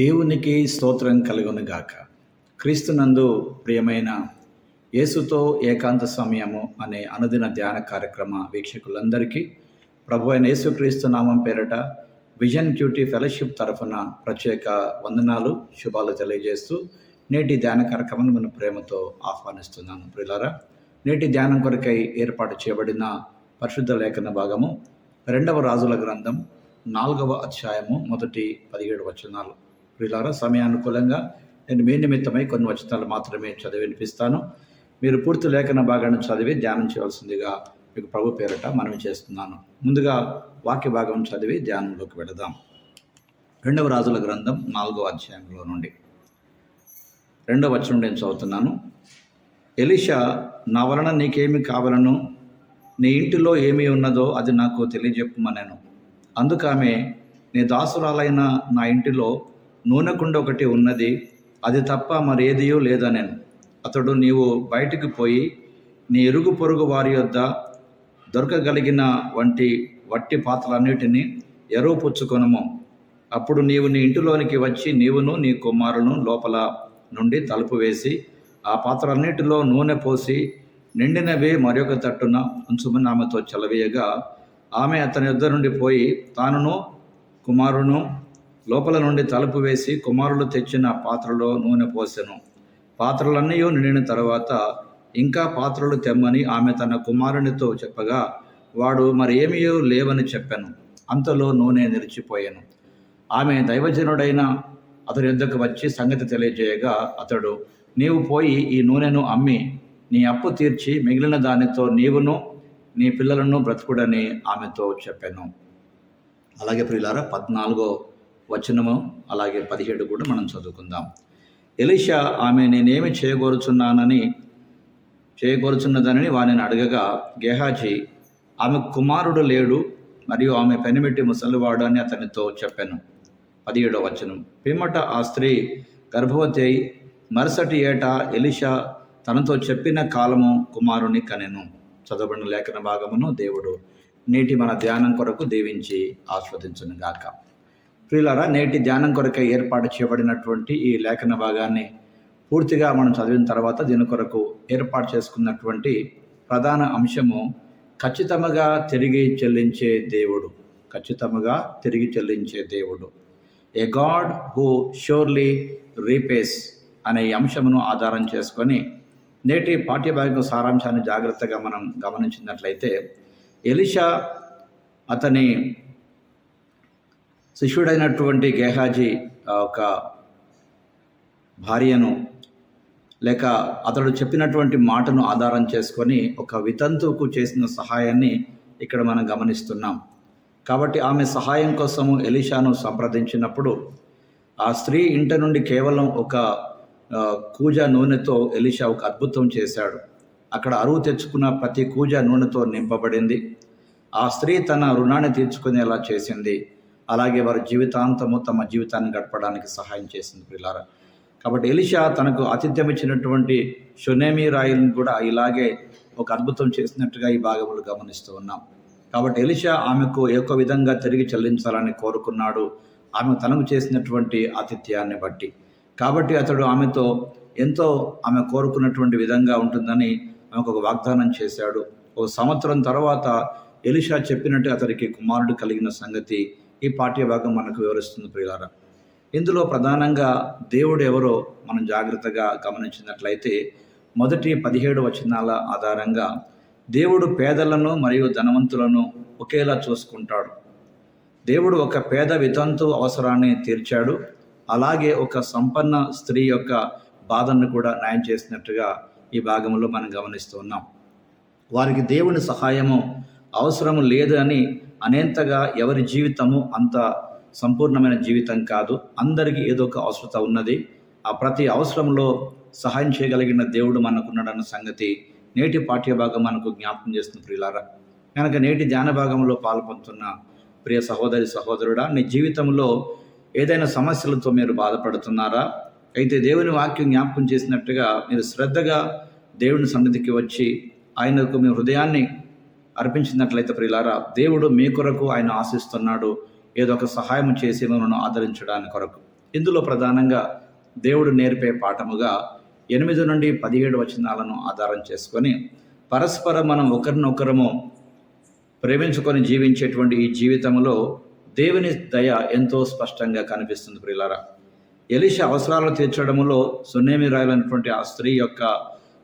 దేవునికి స్తోత్రం కలుగునుగాక. క్రీస్తునందు ప్రియమైన యేసుతో ఏకాంత సమయము అనే అనుదిన ధ్యాన కార్యక్రమ వీక్షకులందరికీ ప్రభు అయిన యేసుక్రీస్తు నామం పేరట విజన్ క్యూటీ ఫెలోషిప్ తరఫున ప్రత్యేక వందనాలు, శుభాలు తెలియజేస్తూ నేటి ధ్యాన కార్యక్రమాన్ని మన ప్రేమతో ఆహ్వానిస్తున్నాను. ప్రియులారా, నేటి ధ్యానం కొరకై ఏర్పాటు చేయబడిన పరిశుద్ధ లేఖన భాగము 2వ రాజుల గ్రంథం 4వ అధ్యాయము మొదటి 17 వచనాలు. ప్రియులారా, సమయానుకూలంగా నేను మీ నిమిత్తమై కొన్ని వచనాలు మాత్రమే చదివి వినిపిస్తాను. మీరు పూర్తి లేఖన భాగాన్ని చదివి ధ్యానం చేయవలసిందిగా మీకు ప్రభు పేరట మనవి చేస్తున్నాను. ముందుగా వాక్య భాగం చదివి ధ్యానంలోకి వెళదాం. 2వ రాజుల గ్రంథం 4వ అధ్యాయంలో నుండి 2వ వచనం నేను చదువుతున్నాను. ఎలీషా, నా వలన నీకేమి కావాలను, నీ ఇంటిలో ఏమి ఉన్నదో అది నాకు తెలియజెప్పమనెను. అందుకామె, నీ దాసురాలైన నా ఇంటిలో నూనె కుండ ఒకటి ఉన్నది, అది తప్ప మరేదియూ లేదనెను. అతడు, నీవు బయటికి పోయి నీ ఇరుగు పొరుగు వారి యొద్ద దొరకగలిగిన వట్టి పాత్రలన్నిటినీ ఎరువు పుచ్చుకొనుము. అప్పుడు నీవు నీ ఇంటిలోనికి వచ్చి నీవును నీ కుమారును లోపల నుండి తలుపు వేసి ఆ పాత్రలన్నిటిలో నూనె పోసి నిండినవి మరొక తట్టున ఉంచుమని ఆమెతో చెలవేయగా, ఆమె అతని యొద్ద నుండి పోయి తానును కుమారును లోపల నుండి తలుపు వేసి కుమారులు తెచ్చిన పాత్రలో నూనె పోసెను. పాత్రలన్నీ నిండిన తర్వాత ఇంకా పాత్రలు తెమ్మని ఆమె తన కుమారునితో చెప్పగా, వాడు మరేమీ లేవని చెప్పాను. అంతలో నూనె నిలిచిపోయాను. ఆమె దైవజనుడైన అతని యొద్దకు వచ్చి సంగతి తెలియజేయగా, అతడు, నీవు పోయి ఈ నూనెను అమ్మి నీ అప్పు తీర్చి మిగిలిన దానితో నీవును నీ పిల్లలను బ్రతుకుడని ఆమెతో చెప్పాను. అలాగే ప్రియులారా, 14వ వచనము అలాగే 17 కూడా మనం చదువుకుందాం. ఎలీషా ఆమె, నేనేమి చేయగోరుచున్నదని వానిని అడగగా, గేహాజీ, ఆమె కుమారుడు లేడు మరియు ఆమె పెనిమిటి ముసలివాడు అని అతనితో చెప్పాను. 17వ వచనం. పిమ్మట ఆ స్త్రీ గర్భవతి అయి మరుసటి ఏటా ఎలీషా తనతో చెప్పిన కాలము కుమారుని కనెను. చదవబడిన లేఖన భాగమును దేవుడు నేటి మన ధ్యానం కొరకు దీవించి ఆస్వాదించునుగాక. ప్రియులారా, నేటి ధ్యానం కొరకై ఏర్పాటు చేయబడినటువంటి ఈ లేఖన భాగాన్ని పూర్తిగా మనం చదివిన తర్వాత దీని కొరకు ఏర్పాటు చేసుకున్నటువంటి ప్రధాన అంశము ఖచ్చితంగా తిరిగి చెల్లించే దేవుడు. ఖచ్చితంగా తిరిగి చెల్లించే దేవుడు. ఏ గాడ్ హూ ష్యూర్లీ రీపేస్ అనే అంశమును ఆధారం చేసుకొని నేటి పాఠ్యభాగం సారాంశాన్ని జాగ్రత్తగా మనం గమనించినట్లయితే, ఎలీషా అతని శిష్యుడైనటువంటి గేహాజీ ఒక భార్యను లేక అతడు చెప్పినటువంటి మాటను ఆధారం చేసుకొని ఒక వితంతువుకు చేసిన సహాయాన్ని ఇక్కడ మనం గమనిస్తున్నాం. కాబట్టి ఆమె సహాయం కోసము ఎలీషాను సంప్రదించినప్పుడు ఆ స్త్రీ ఇంట నుండి కేవలం ఒక కూజ నూనెతో ఎలీషా ఒక అద్భుతం చేశాడు. అక్కడ అరువు తెచ్చుకున్న ప్రతి కూజ నూనెతో నింపబడింది. ఆ స్త్రీ తన రుణాన్ని తీర్చుకునేలా చేసింది. అలాగే వారి జీవితాంతము తమ జీవితాన్ని గడపడానికి సహాయం చేసింది. ప్రియులారా, కాబట్టి ఎలీషా తనకు ఆతిథ్యం ఇచ్చినటువంటి షునేమి రాయిలను కూడా ఇలాగే ఒక అద్భుతం చేసినట్టుగా ఈ భాగములు గమనిస్తూ ఉన్నాం. కాబట్టి ఎలీషా ఆమెకు ఏక విధంగా తిరిగి చెల్లించాలని కోరుకున్నాడు, ఆమె తనకు చేసినటువంటి ఆతిథ్యాన్ని బట్టి. కాబట్టి అతడు ఆమెతో ఎంతో ఆమె కోరుకున్నటువంటి విధంగా ఉంటుందని ఆమెకు ఒక వాగ్దానం చేశాడు. ఒక సంవత్సరం తర్వాత ఎలీషా చెప్పినట్టు అతడికి కుమారుడు కలిగిన సంగతి ఈ పాఠ్యభాగం మనకు వివరిస్తుంది. ప్రియులారా, ఇందులో ప్రధానంగా దేవుడు ఎవరో మనం జాగ్రత్తగా గమనించినట్లయితే మొదటి 17 వచనాల ఆధారంగా దేవుడు పేదలను మరియు ధనవంతులను ఒకేలా చూసుకుంటాడు. దేవుడు ఒక పేద వితంతు అవసరాన్ని తీర్చాడు. అలాగే ఒక సంపన్న స్త్రీ యొక్క బాధను కూడా న్యాయం చేసినట్టుగా ఈ భాగంలో మనం గమనిస్తూ ఉన్నాం. వారికి దేవుని సహాయము అవసరం లేదు అని అనేంతగా ఎవరి జీవితము అంత సంపూర్ణమైన జీవితం కాదు. అందరికీ ఏదో ఒక అవసరత ఉన్నది. ఆ ప్రతి అవసరంలో సహాయం చేయగలిగిన దేవుడు మనకున్నాడన్న సంగతి నేటి పాఠ్యభాగం మనకు జ్ఞాపకం చేస్తున్న ప్రియులారా. కనుక నేటి ధ్యాన భాగంలో పాల్పొందుతున్న ప్రియ సహోదరి సహోదరుడా, నీ జీవితంలో ఏదైనా సమస్యలతో మీరు బాధపడుతున్నారా? అయితే దేవుని వాక్యం జ్ఞాపకం చేసినట్టుగా మీరు శ్రద్ధగా దేవుని సన్నిధికి వచ్చి ఆయనకు మీ హృదయాన్ని అర్పించినట్లయితే ప్రియులారా, దేవుడు మీ కొరకు ఆయన ఆశిస్తున్నాడు ఏదో ఒక సహాయం చేసి మనను ఆదరించడానికి కొరకు. ఇందులో ప్రధానంగా దేవుడు నేర్పే పాఠముగా 8 నుండి 17 వచనాలను ఆధారం చేసుకొని పరస్పరం మనం ఒకరినొకరము ప్రేమించుకొని జీవించేటువంటి ఈ జీవితంలో దేవుని దయ ఎంతో స్పష్టంగా కనిపిస్తుంది ప్రియులారా. ఎలీషా అవసరాలను తీర్చడంలో సున్నేమి రాయలైనటువంటి ఆ స్త్రీ యొక్క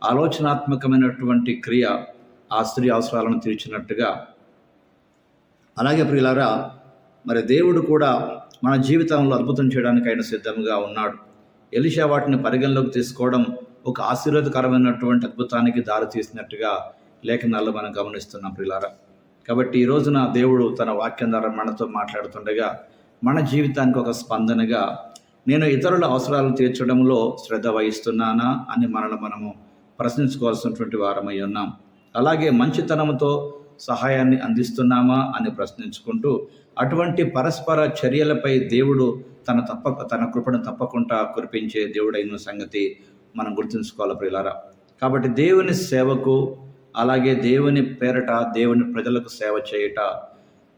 ఆలోచనాత్మకమైనటువంటి క్రియ ఆ స్త్రీ అవసరాలను తీర్చినట్టుగా, అలాగే ప్రియులారా, మరి దేవుడు కూడా మన జీవితంలో అద్భుతం చేయడానికి ఆయన సిద్ధంగా ఉన్నాడు. ఎలీషా వాటిని పరిగణలోకి తీసుకోవడం ఒక ఆశీర్వాదకరమైనటువంటి అద్భుతానికి దారి తీసినట్టుగా లేఖనాల్లో మనం గమనిస్తున్నాం ప్రియులారా. కాబట్టి ఈ రోజున దేవుడు తన వాక్యం ద్వారా మనతో మాట్లాడుతుండగా మన జీవితానికి ఒక స్పందనగా నేను ఇతరుల అవసరాలు తీర్చడంలో శ్రద్ధ వహిస్తున్నానా అని మనము ప్రశ్నించుకోవాల్సినటువంటి వారమై ఉన్నాం. అలాగే మంచితనంతో సహాయాన్ని అందిస్తున్నామా అని ప్రశ్నించుకుంటూ అటువంటి పరస్పర చర్యలపై దేవుడు తన కృపను తప్పకుండా కురిపించే దేవుడైన సంగతి మనం గుర్తుంచుకోవాలి ప్రియులారా. కాబట్టి దేవుని సేవకు, అలాగే దేవుని పేరట దేవుని ప్రజలకు సేవ చేయట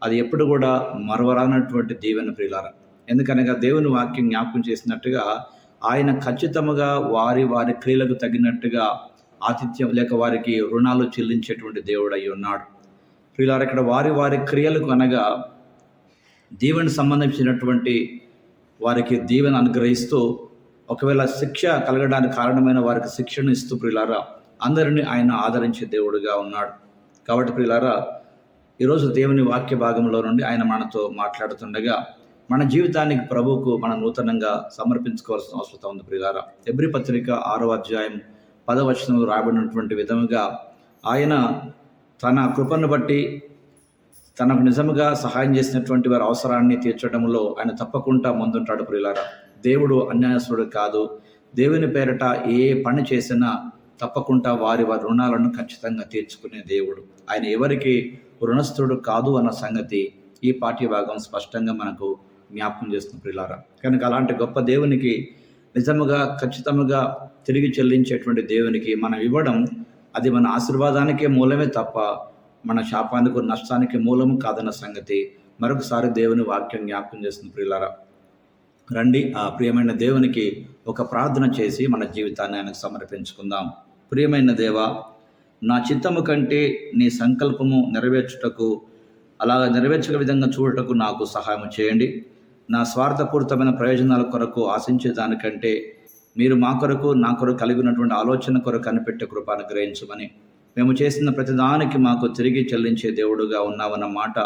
అది ఎప్పుడు కూడా మరవరానటువంటి దీవెన ప్రియులారా. ఎందుకనగా దేవుని వాక్యం జ్ఞాపకం చేసినట్టుగా ఆయన ఖచ్చితంగా వారి క్రియలకు తగినట్టుగా ఆతిథ్యం లేక వారికి రుణాలు చెల్లించేటువంటి దేవుడు అయి ఉన్నాడు ప్రియులారా. ఇక్కడ వారి క్రియలకు అనగా దీవెన సంబంధించినటువంటి వారికి దీవెన అనుగ్రహిస్తూ, ఒకవేళ శిక్ష కలగడానికి కారణమైన వారికి శిక్షను ఇస్తూ ప్రియులారా అందరినీ ఆయన ఆదరించే దేవుడుగా ఉన్నాడు. కాబట్టి ప్రియులారా, ఈరోజు దేవుని వాక్య భాగంలో నుండి ఆయన మనతో మాట్లాడుతుండగా మన జీవితానికి ప్రభువుకు మనం నూతనంగా సమర్పించుకోవాల్సిన అవసరం ఉంది ప్రియులారా. హెబ్రీ పత్రిక 6వ అధ్యాయం 10వ వచనంలో రాబడినటువంటి విధముగా ఆయన తన కృపను బట్టి తనకు నిజముగా సహాయం చేసినటువంటి వారి అవసరాన్ని తీర్చడంలో ఆయన తప్పకుండా ముందుంటాడు ప్రియులారా. దేవుడు అన్యాయస్తుడు కాదు. దేవుని పేరట ఏ పని చేసినా తప్పకుండా వారి రుణాలను ఖచ్చితంగా తీర్చుకునే దేవుడు. ఆయన ఎవరికి రుణస్థుడు కాదు అన్న సంగతి ఈ పాఠ్య భాగం స్పష్టంగా మనకు జ్ఞాపకం చేస్తుంది ప్రియులారా. కనుక అలాంటి గొప్ప దేవునికి నిజముగా ఖచ్చితంగా తిరిగి చెల్లించేటువంటి దేవునికి మనం ఇవ్వడం అది మన ఆశీర్వాదానికే మూలమే తప్ప మన శాపానికి నష్టానికి మూలము కాదన్న సంగతి మరొకసారి దేవుని వాక్యం జ్ఞాపకం చేస్తుంది ప్రియులారా. రండి ఆ ప్రియమైన దేవునికి ఒక ప్రార్థన చేసి మన జీవితాన్ని ఆయనకు సమర్పించుకుందాం. ప్రియమైన దేవా, నా చిత్తము కంటే నీ సంకల్పము నెరవేర్చుటకు, అలాగా నెరవేర్చే విధంగా చూడటకు నాకు సహాయం చేయండి. నా స్వార్థపూరితమైన ప్రయోజనాల కొరకు ఆశించే దానికంటే మీరు మా కొరకు నా కొరకు కలిగి ఉన్నటువంటి ఆలోచన కొరకు కనిపెట్టే కృప అనుగ్రహించమని, మేము చేసిన ప్రతిదానికి మాకు తిరిగి చెల్లించే దేవుడుగా ఉన్నావన్న మాట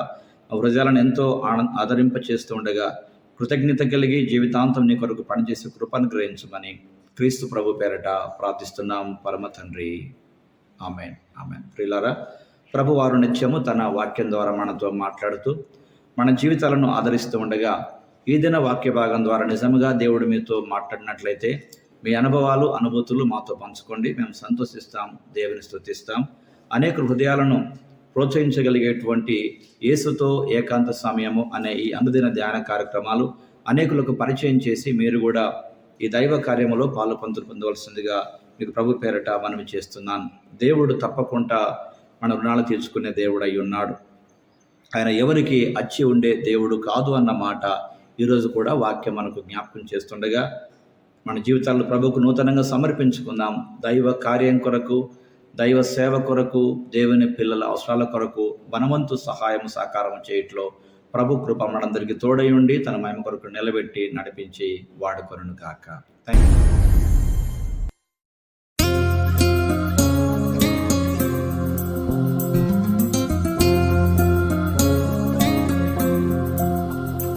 హృదయాలను ఎంతో ఆదరింప చేస్తూ ఉండగా కృతజ్ఞత కలిగి జీవితాంతం నీ కొరకు పనిచేసే కృప అనుగ్రహించమని క్రీస్తు ప్రభు పేరట ప్రార్థిస్తున్నాం పరమ తండ్రి. Amen, amen. ప్రియులారా, ప్రభు వారు నిత్యము తన వాక్యం ద్వారా మనతో మాట్లాడుతూ మన జీవితాలను ఆదరిస్తూ ఉండగా ఈ దిన వాక్య భాగం ద్వారా నిజంగా దేవుడు మీతో మాట్లాడినట్లయితే మీ అనుభవాలు, అనుభూతులు మాతో పంచుకోండి. మేము సంతోషిస్తాం, దేవుని స్తుతిస్తాం. అనేక హృదయాలను ప్రోత్సహించగలిగేటువంటి యేసుతో ఏకాంత సమయము అనే ఈ అనుదిన ధ్యాన కార్యక్రమాలు అనేకులకు పరిచయం చేసి మీరు కూడా ఈ దైవ కార్యములో పాలు పొందవలసిందిగా మీకు ప్రభు పేరట మనవి చేస్తున్నాను. దేవుడు తప్పకుండా మన రుణాలు తీర్చుకునే దేవుడు అయి ఉన్నాడు. ఆయన ఎవరికి అచ్చి ఉండే దేవుడు కాదు అన్న మాట ఈరోజు కూడా వాక్యం మనకు జ్ఞాపకం చేస్తుండగా మన జీవితాల్లో ప్రభువుకు నూతనంగా సమర్పించుకుందాం. దైవ కార్యం కొరకు, దైవ సేవ కొరకు, దేవుని పిల్లల అవసరాల కొరకు వనవంతు సహాయం సహకారం చేయట్లో ప్రభు కృప మనందరికీ తోడై ఉండి తన మహిమ కొరకు నిలబెట్టి నడిపించి వాడుకొనుగాక. Thank you.